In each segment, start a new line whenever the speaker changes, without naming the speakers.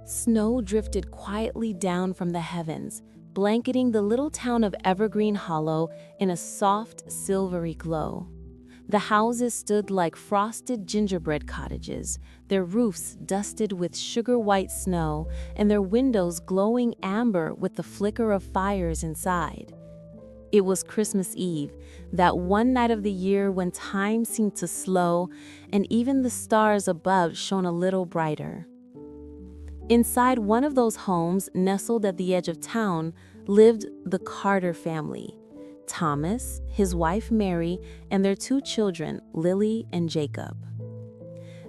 Snow drifted quietly down from the heavens, blanketing the little town of Evergreen Hollow in a soft, silvery glow. The houses stood like frosted gingerbread cottages, their roofs dusted with sugar-white snow and their windows glowing amber with the flicker of fires inside. It was Christmas Eve, that one night of the year when time seemed to slow and even the stars above shone a little brighter. Inside one of those homes, nestled at the edge of town, lived the Carter family. Thomas, his wife Mary, and their two children, Lily and Jacob.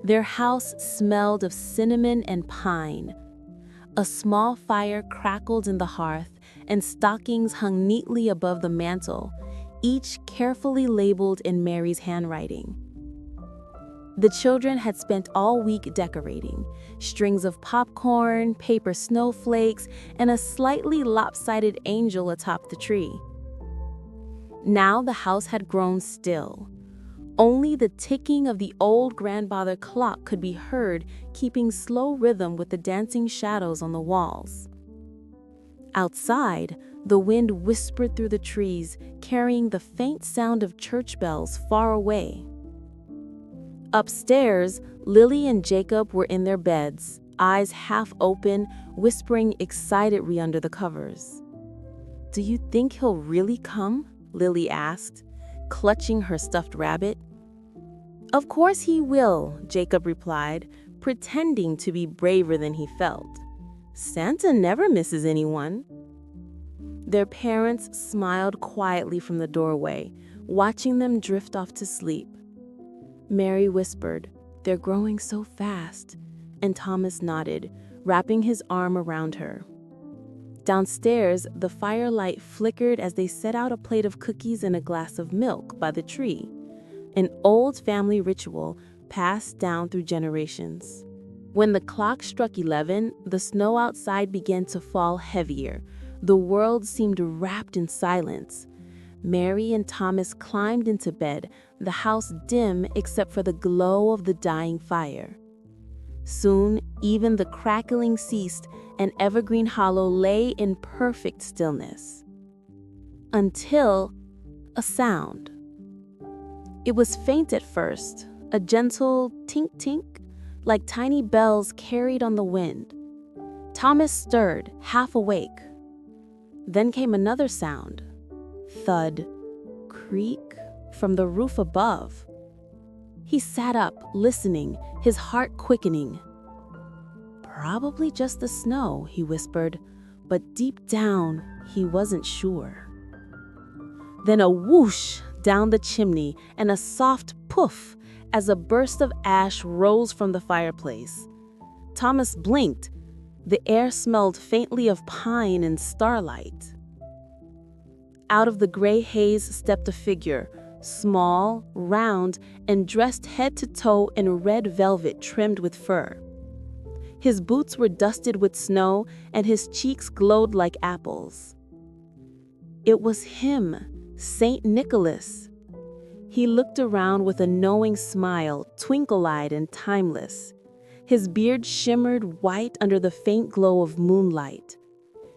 Their house smelled of cinnamon and pine. A small fire crackled in the hearth, and stockings hung neatly above the mantel, each carefully labeled in Mary's handwriting. The children had spent all week decorating, strings of popcorn, paper snowflakes, and a slightly lopsided angel atop the tree. Now the house had grown still. Only the ticking of the old grandfather clock could be heard, keeping slow rhythm with the dancing shadows on the walls. Outside, the wind whispered through the trees, carrying the faint sound of church bells far away. Upstairs, Lily and Jacob were in their beds, eyes half open, whispering excitedly under the covers. "Do you think he'll really come?" Lily asked, clutching her stuffed rabbit. "Of course he will," Jacob replied, pretending to be braver than he felt. "Santa never misses anyone." Their parents smiled quietly from the doorway, watching them drift off to sleep. Mary whispered, "They're growing so fast," and Thomas nodded, wrapping his arm around her. Downstairs, the firelight flickered as they set out a plate of cookies and a glass of milk by the tree, an old family ritual passed down through generations. When the clock struck 11, the snow outside began to fall heavier. The world seemed wrapped in silence. Mary and Thomas climbed into bed, the house dim except for the glow of the dying fire. Soon, even the crackling ceased, and Evergreen Hollow lay in perfect stillness. Until a sound. It was faint at first, a gentle tink-tink, like tiny bells carried on the wind. Thomas stirred, half awake. Then came another sound. Thud, creak, from the roof above. He sat up, listening, his heart quickening. "Probably just the snow," he whispered, but deep down, he wasn't sure. Then a whoosh down the chimney and a soft poof as a burst of ash rose from the fireplace. Thomas blinked. The air smelled faintly of pine and starlight. Out of the gray haze stepped a figure, small, round, and dressed head to toe in red velvet trimmed with fur. His boots were dusted with snow, and his cheeks glowed like apples. It was him, Saint Nicholas. He looked around with a knowing smile, twinkle-eyed and timeless. His beard shimmered white under the faint glow of moonlight.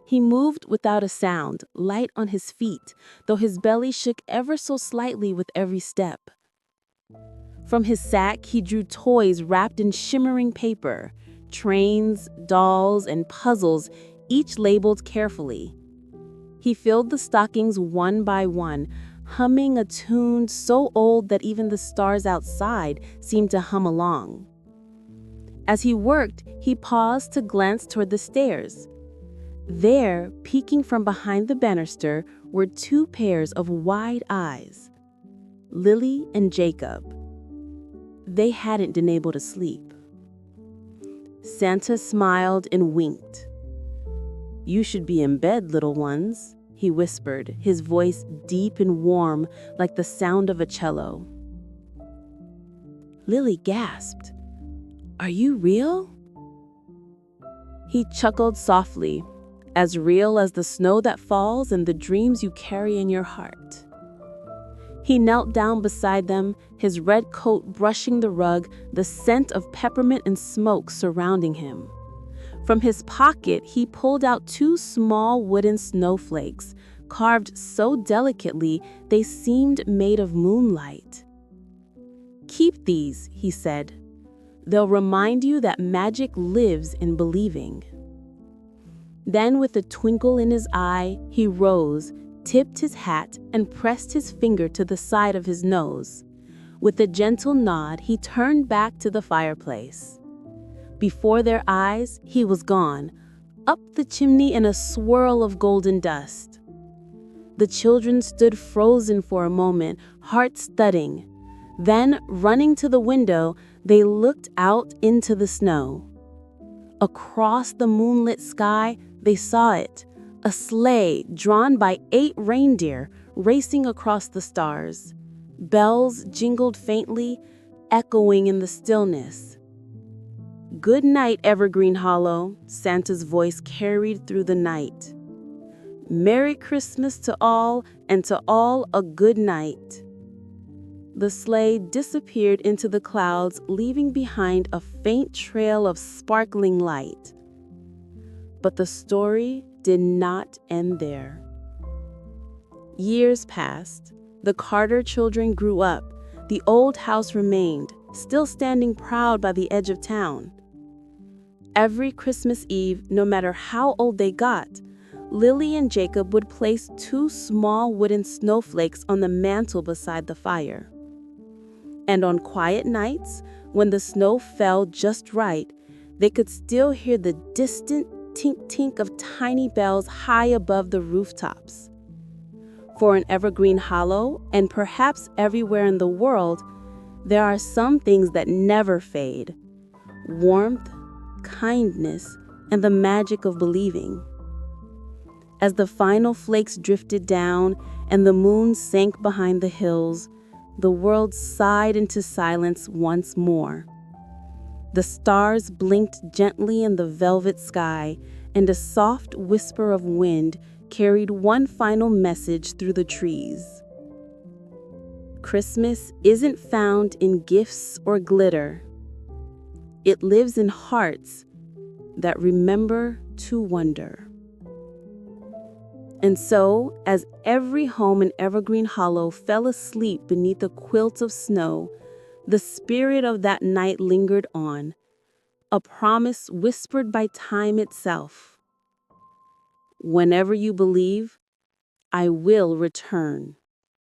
He moved without a sound, light on his feet, though his belly shook ever so slightly with every step. From his sack, he drew toys wrapped in shimmering paper, trains, dolls, and puzzles, each labeled carefully. He filled the stockings one by one, humming a tune so old that even the stars outside seemed to hum along. As he worked, he paused to glance toward the stairs. There, peeking from behind the banister, were two pairs of wide eyes, Lily and Jacob. They hadn't been able to sleep. Santa smiled and winked. "You should be in bed, little ones," he whispered, his voice deep and warm like the sound of a cello. Lily gasped. "Are you real?" He chuckled softly, as real as the snow that falls and the dreams you carry in your heart. He knelt down beside them, his red coat brushing the rug, the scent of peppermint and smoke surrounding him. From his pocket, he pulled out two small wooden snowflakes, carved so delicately they seemed made of moonlight. "Keep these," he said. "They'll remind you that magic lives in believing." Then, with a twinkle in his eye, he rose, tipped his hat, and pressed his finger to the side of his nose. With a gentle nod, he turned back to the fireplace. Before their eyes, he was gone, up the chimney in a swirl of golden dust. The children stood frozen for a moment, hearts thudding. Then, running to the window, they looked out into the snow. Across the moonlit sky, they saw it, a sleigh drawn by 8 reindeer racing across the stars. Bells jingled faintly, echoing in the stillness. "Good night, Evergreen Hollow," Santa's voice carried through the night. "Merry Christmas to all, and to all a good night." The sleigh disappeared into the clouds, leaving behind a faint trail of sparkling light. But the story did not end there. Years passed. The Carter children grew up. The old house remained, still standing proud by the edge of town. Every Christmas Eve, no matter how old they got, Lily and Jacob would place 2 small wooden snowflakes on the mantel beside the fire. And on quiet nights, when the snow fell just right, they could still hear the distant tink-tink of tiny bells high above the rooftops. For in Evergreen Hollow, and perhaps everywhere in the world, there are some things that never fade: warmth, kindness, and the magic of believing. As the final flakes drifted down and the moon sank behind the hills, the world sighed into silence once more. The stars blinked gently in the velvet sky, and a soft whisper of wind carried one final message through the trees. Christmas isn't found in gifts or glitter. It lives in hearts that remember to wonder. And so, as every home in Evergreen Hollow fell asleep beneath a quilt of snow, the spirit of that night lingered on, a promise whispered by time itself. Whenever you believe, I will return.